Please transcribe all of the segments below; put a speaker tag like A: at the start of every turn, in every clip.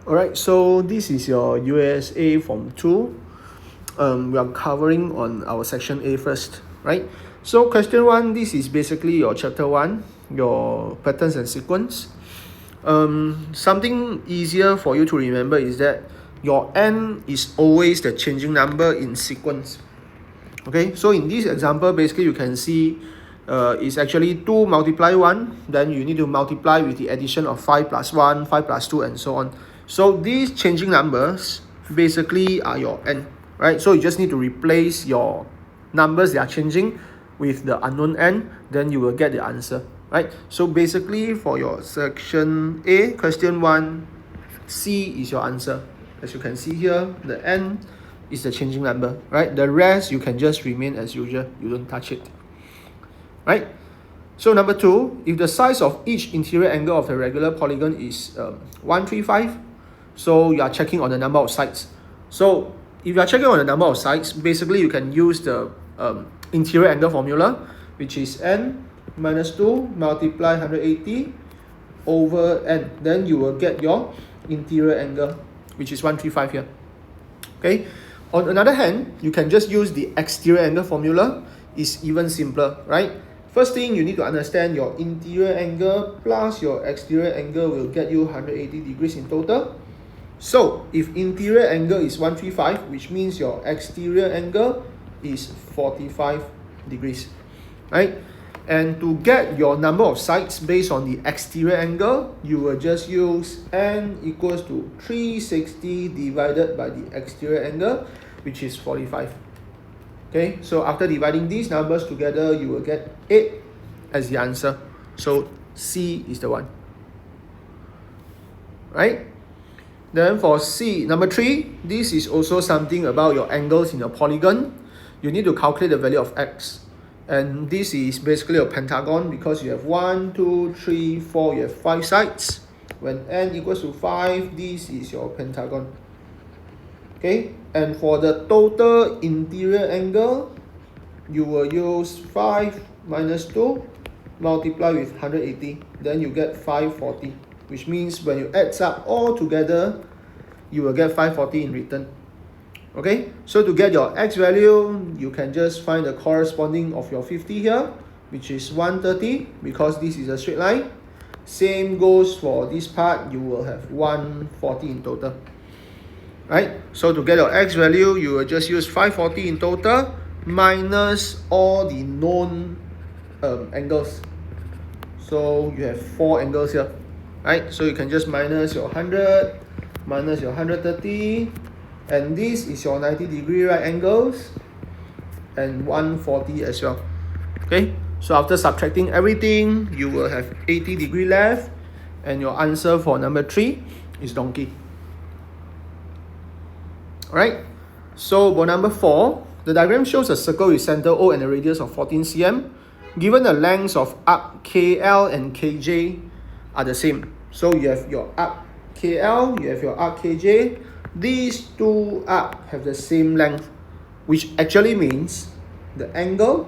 A: Alright, so this is your UASA Form 2. We are covering on our section A first, right? So question 1, this is basically your chapter 1, your patterns and sequence. Something easier for you to remember is that your n is always the changing number in sequence. Okay, so in this example, basically you can see it's actually 2 multiply 1, then you need to multiply with the addition of 5 plus 1, 5 plus 2, and so on. So these changing numbers basically are your n, right? So you just need to replace your numbers that are changing with the unknown n, then you will get the answer, right? So basically for your section A, question 1, C is your answer. As you can see here, the n is the changing number, right? The rest you can just remain as usual, you don't touch it, right? So number 2, if the size of each interior angle of the regular polygon is 135, so you are checking on the number of sides. So if you are checking on the number of sides, basically you can use the interior angle formula, which is n minus 2 multiply 180 over n. Then you will get your interior angle, which is 135 here. Okay. On another hand, you can just use the exterior angle formula. It's even simpler, right? First thing, you need to understand your interior angle plus your exterior angle will get you 180 degrees in total. So if interior angle is 135, which means your exterior angle is 45 degrees, right? And to get your number of sides based on the exterior angle, you will just use n equals to 360 divided by the exterior angle, which is 45. Okay, so after dividing these numbers together, you will get 8 as the answer. So C is the one. Right? Then for C, number 3, this is also something about your angles in your polygon. You need to calculate the value of x. And this is basically a pentagon because you have 1, 2, 3, 4, you have 5 sides. When n equals to 5, this is your pentagon. Okay, and for the total interior angle, you will use 5 minus 2 multiply with 180, then you get 540, which means when you add up all together, you will get 540 in return. Okay, so to get your x value, you can just find the corresponding of your 50 here, which is 130, because this is a straight line. Same goes for this part, you will have 140 in total. Right, so to get your x value, you will just use 540 in total minus all the known angles. So you have 4 angles here, right? So you can just minus your 100, minus your 130, and this is your 90 degree right angles, and 140 as well. Okay, so after subtracting everything, you will have 80 degree left, and your answer for number 3 is donkey. Alright, so for number 4, the diagram shows a circle with center O and a radius of 14 cm. Given the lengths of arc KL and KJ are the same. So you have your arc KL, you have your arc KJ. These two arcs have the same length, which actually means the angle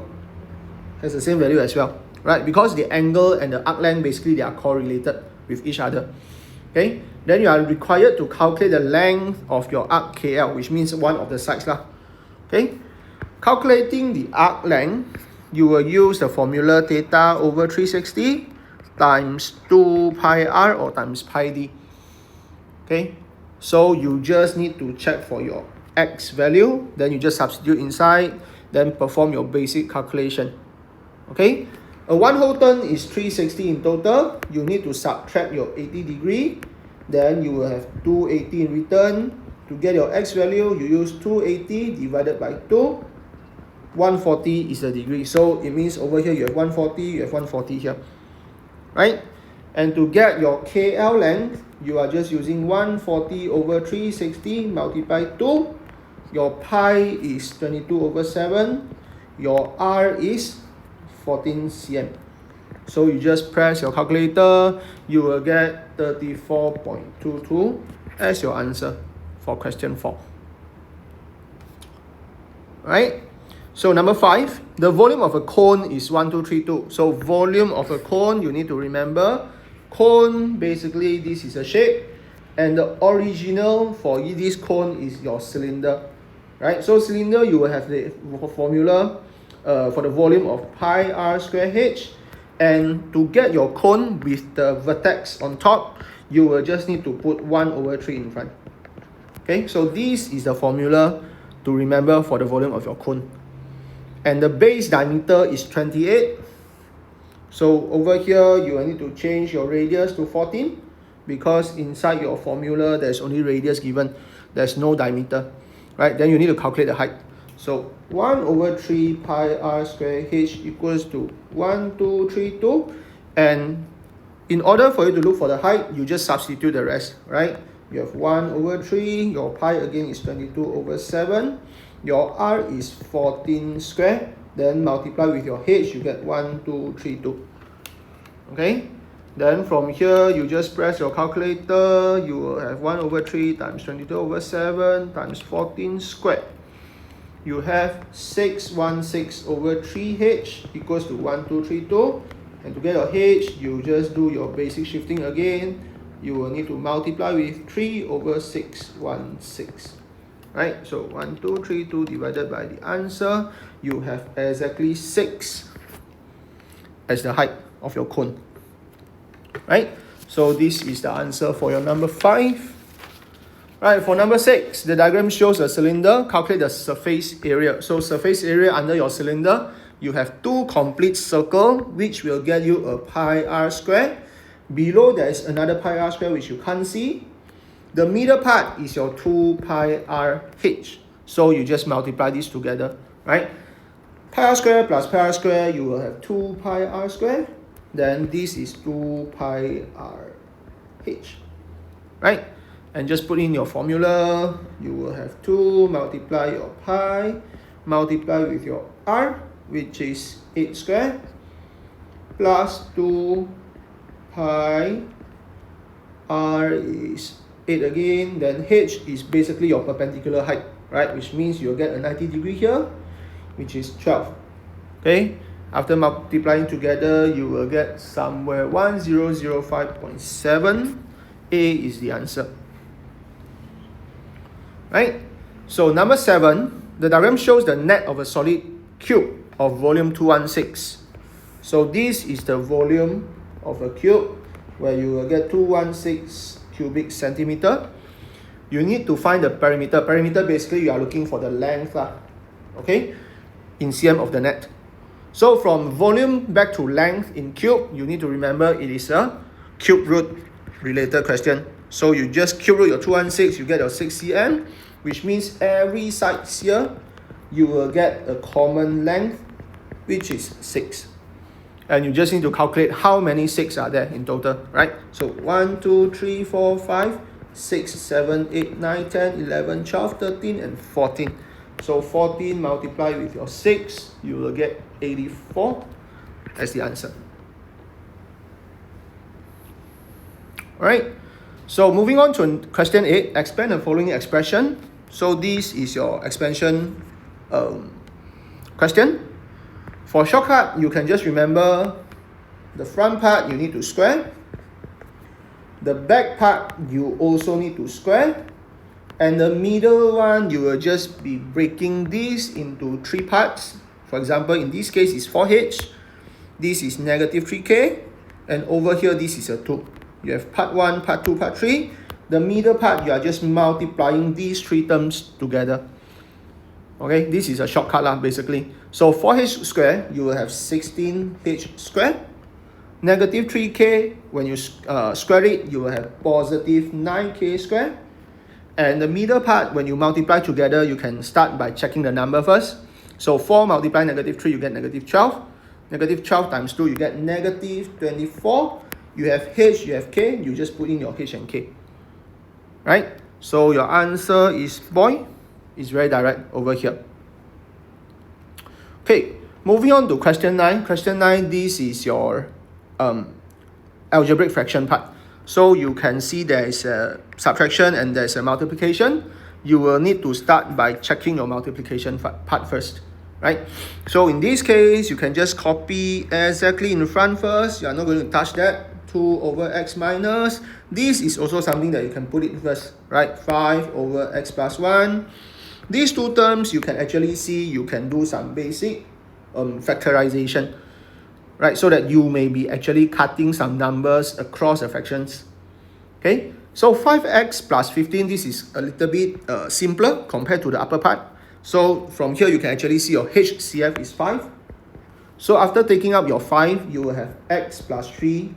A: has the same value as well, right? Because the angle and the arc length, basically they are correlated with each other. Okay, then you are required to calculate the length of your arc KL, which means one of the sides lah. Okay, calculating the arc length, you will use the formula theta over 360 times 2 pi r or times pi d. Okay, so you just need to check for your x value, then you just substitute inside, then perform your basic calculation. Okay, a 1 whole turn is 360 in total. You need to subtract your 80 degree, then you will have 280 in return. To get your x value, you use 280 divided by 2. 140 is the degree, so it means over here you have 140, you have 140 here, right? And to get your KL length, you are just using 140 over 360 multiplied 2. Your pi is 22 over 7. Your r is 14 cm. So you just press your calculator, you will get 34.22 as your answer for question 4. Right? So number 5, the volume of a cone is 1232. So volume of a cone, you need to remember, cone, basically this is a shape. and the original for this cone is your cylinder, right? So cylinder, you will have the formula for the volume of pi r square h, and to get your cone with the vertex on top, you will just need to put 1/3 in front. Okay, so this is the formula to remember for the volume of your cone. And the base diameter is 28. So over here, you will need to change your radius to 14, because inside your formula, there's only radius given. There's no diameter, right? Then you need to calculate the height. So 1/3 pi r square h equals to 1232. And in order for you to look for the height, you just substitute the rest, right? You have 1/3, your pi again is 22/7, your r is 14 square, then multiply with your h, you get 1232. Okay? Then from here, you just press your calculator, you will have 1/3 times 22/7 times 14 squared. You have 616/3h equals to 1232. And to get your h, you just do your basic shifting again. You will need to multiply with 3/616. Right? So 1232 divided by the answer, you have exactly 6 as the height of your cone. Right? So this is the answer for your number 5. Right, for number 6, the diagram shows a cylinder. Calculate the surface area. So surface area under your cylinder, you have 2 complete circles, which will get you a pi r square. Below there is another pi r square which you can't see. The middle part is your 2 pi r h. So you just multiply these together, right? Pi r square plus pi r square, you will have 2 pi r square. Then this is 2 pi r h, right? And just put in your formula. You will have 2 multiply your pi, multiply with your r, which is 8 square, plus 2 pi, r is 8 again, then h is basically your perpendicular height, right? Which means you'll get a 90 degree here, which is 12. Okay? After multiplying together, you will get somewhere 1005.7. A is the answer. Right? So number 7, the diagram shows the net of a solid cube of volume 216. So this is the volume of a cube where you will get 216 cubic centimeter. You need to find the perimeter. Perimeter, basically you are looking for the length, okay, in cm of the net. So from volume back to length in cube, you need to remember it is a cube root related question. So you just cube root your 216, you get your 6 cm, which means every side here, you will get a common length, which is 6. And you just need to calculate how many 6 are there in total, right? So 1, 2, 3, 4, 5, 6, 7, 8, 9, 10, 11, 12, 13, and 14. So 14 multiplied with your 6, you will get 84 as the answer. Alright, so moving on to question 8, expand the following expression. So this is your expansion question. For shortcut, you can just remember the front part you need to square. The back part you also need to square. And the middle one, you will just be breaking this into 3 parts. For example, in this case, it's 4h. This is negative 3k. And over here, this is a 2. You have part 1, part 2, part 3. The middle part, you are just multiplying these 3 terms together. Okay, this is a shortcut basically. So 4h squared, you will have 16h squared. Negative 3k, when you square it, you will have positive 9k squared. And the middle part, when you multiply together, you can start by checking the number first. So 4 multiply negative 3, you get negative 12. Negative 12 times 2, you get negative 24. You have h, you have k, you just put in your h and k. Right? So your answer is boy. It's very direct over here. Okay, moving on to question 9. Question 9, this is your algebraic fraction part. So you can see there is a subtraction and there's a multiplication. You will need to start by checking your multiplication part first, right? So in this case, you can just copy exactly in front first. You are not going to touch that. 2 over x minus. This is also something that you can put it first, right? 5 over x plus 1. These two terms, you can actually see you can do some basic factorization, right? So that you may be actually cutting some numbers across the fractions. Okay, so 5x plus 15, this is a little bit simpler compared to the upper part. So from here, you can actually see your HCF is 5. So after taking up your 5, you will have x plus 3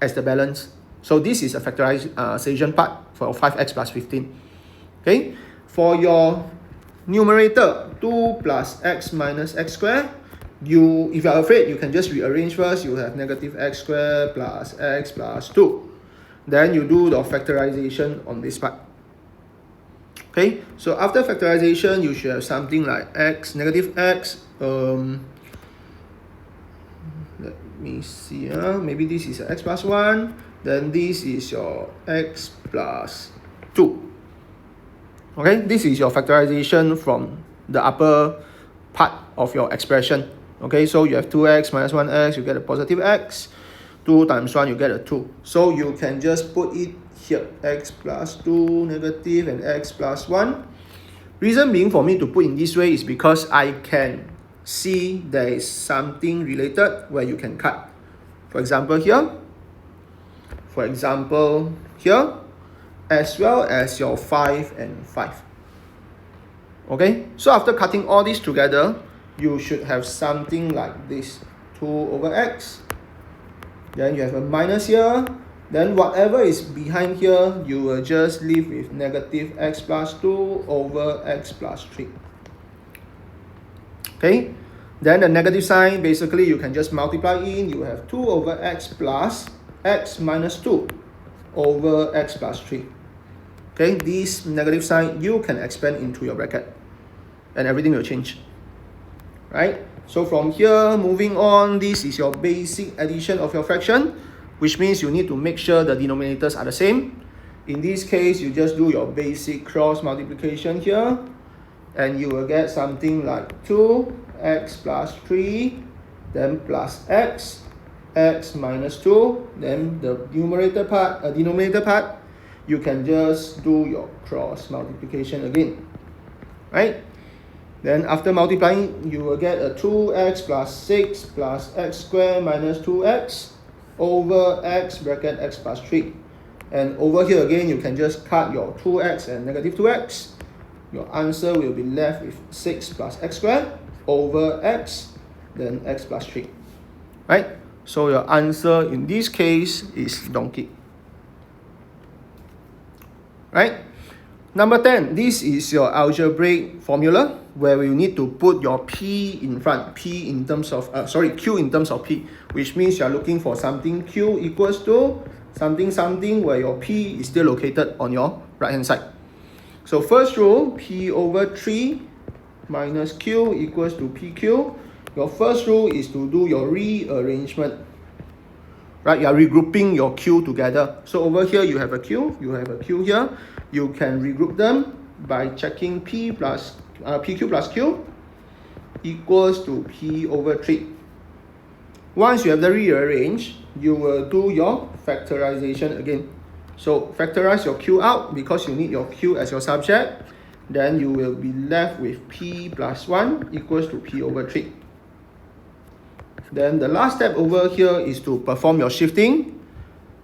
A: as the balance. So this is a factorization part for 5x plus 15. Okay, for your numerator, 2 plus x minus x squared, if you are afraid, you can just rearrange first. You have negative x squared plus x plus 2. Then you do the factorization on this part. Okay, so after factorization, you should have something like x, negative x, let me see, maybe this is x plus 1, then this is your x plus 2. Okay, this is your factorization from the upper part of your expression. Okay, so you have 2x minus 1x, you get a positive x. 2 times 1, you get a 2. So you can just put it here, x plus 2 negative and x plus 1. Reason being for me to put in this way is because I can see there is something related where you can cut. For example here, as well as your 5 and 5. Okay, so after cutting all this together, you should have something like this, 2 over x. Then you have a minus here. Then whatever is behind here, you will just leave with negative x plus 2 over x plus 3. Okay, then the negative sign, basically you can just multiply in. You have 2 over x plus x minus 2 over x plus 3. Okay, this negative sign you can expand into your bracket and everything will change. Right? So from here, moving on, this is your basic addition of your fraction, which means you need to make sure the denominators are the same. In this case, you just do your basic cross multiplication here, and you will get something like 2x plus 3, then plus x minus 2, then the denominator part, you can just do your cross multiplication again, right? Then after multiplying, you will get a 2x plus 6 plus x squared minus 2x over x bracket x plus 3. And over here again, you can just cut your 2x and negative 2x. Your answer will be left with 6 plus x squared over x, then x plus 3. Right? So your answer in this case is donkey. Right? Number 10, this is your algebraic formula where you need to put your P in front. Q in terms of P, which means you are looking for something Q equals to something where your P is still located on your right hand side. So first rule, P over 3 minus Q equals to PQ. Your first rule is to do your rearrangement. Right, you are regrouping your Q together. So over here you have a Q, you have a Q here. You can regroup them by checking PQ plus Q equals to P over 3. Once you have the rearrange, you will do your factorization again. So factorize your Q out because you need your Q as your subject. Then you will be left with P plus 1 equals to P over 3. Then the last step over here is to perform your shifting.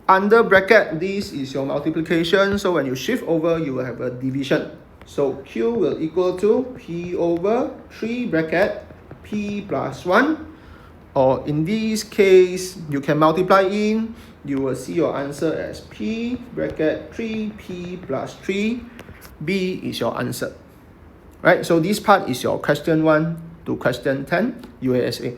A: Under bracket, this is your multiplication. So when you shift over, you will have a division. So Q will equal to P over 3 bracket P plus 1. Or in this case, you can multiply in. You will see your answer as P bracket 3P plus 3. B is your answer. Right? So this part is your question 1 to question 10 UASA.